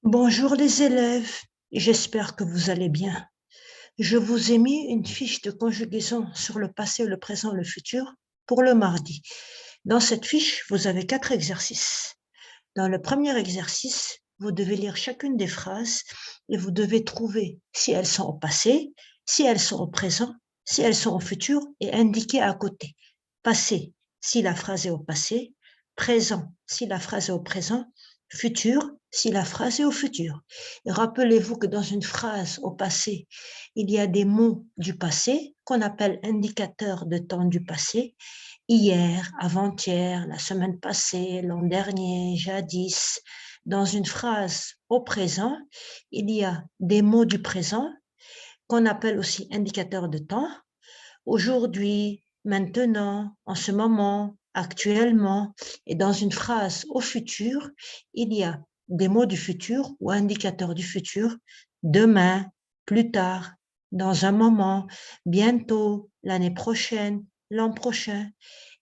Bonjour les élèves, j'espère que vous allez bien. Je vous ai mis une fiche de conjugaison sur le passé, le présent, le futur pour le mardi. Dans cette fiche, vous avez 4 exercices. Dans le premier exercice, vous devez lire chacune des phrases et vous devez trouver si elles sont au passé, si elles sont au présent, si elles sont au futur et indiquer à côté. Passé, si la phrase est au passé, présent, si la phrase est au présent, futur, si la phrase est au futur. Et rappelez-vous que dans une phrase au passé, il y a des mots du passé qu'on appelle indicateurs de temps du passé. Hier, avant-hier, la semaine passée, l'an dernier, jadis. Dans une phrase au présent, il y a des mots du présent qu'on appelle aussi indicateurs de temps. Aujourd'hui, maintenant, en ce moment, actuellement. Et dans une phrase au futur, il y a des mots du futur ou indicateurs du futur. Demain, plus tard, dans un moment, bientôt, l'année prochaine, l'an prochain.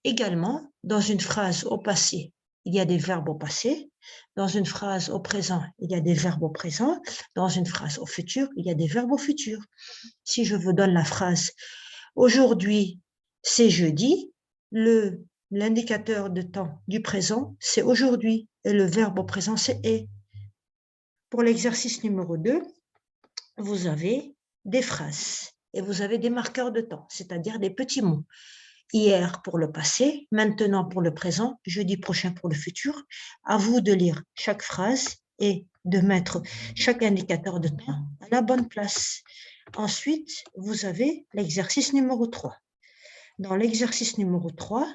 Également, dans une phrase au passé, il y a des verbes au passé. Dans une phrase au présent, il y a des verbes au présent. Dans une phrase au futur, il y a des verbes au futur. Si je vous donne la phrase aujourd'hui, c'est jeudi, l'indicateur de temps du présent, c'est aujourd'hui, et le verbe au présent, c'est est. Pour l'exercice numéro 2, vous avez des phrases et vous avez des marqueurs de temps, c'est-à-dire des petits mots. Hier pour le passé, maintenant pour le présent, jeudi prochain pour le futur. À vous de lire chaque phrase et de mettre chaque indicateur de temps à la bonne place. Ensuite, vous avez l'exercice numéro 3. Dans l'exercice numéro 3,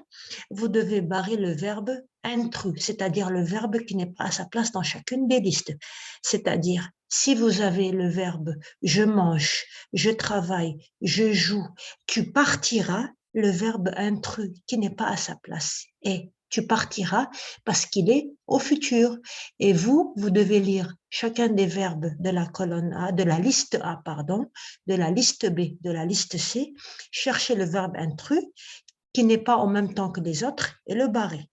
vous devez barrer le verbe intrus, c'est-à-dire le verbe qui n'est pas à sa place dans chacune des listes. C'est-à-dire, si vous avez le verbe je mange, je travaille, je joue, tu partiras, le verbe intrus qui n'est pas à sa place est tu partiras parce qu'il est au futur. Et vous devez lire chacun des verbes de la colonne A, de la liste A, pardon, de la liste B, de la liste C, chercher le verbe intrus qui n'est pas en même temps que les autres et le barrer.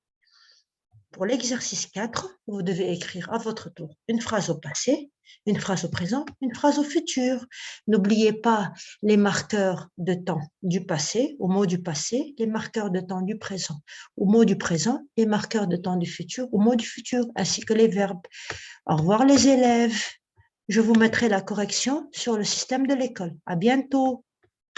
Pour l'exercice 4, vous devez écrire à votre tour une phrase au passé, une phrase au présent, une phrase au futur. N'oubliez pas les marqueurs de temps du passé, au mot du passé, les marqueurs de temps du présent, au mot du présent, les marqueurs de temps du futur, au mot du futur, ainsi que les verbes. Au revoir les élèves. Je vous mettrai la correction sur le système de l'école. À bientôt.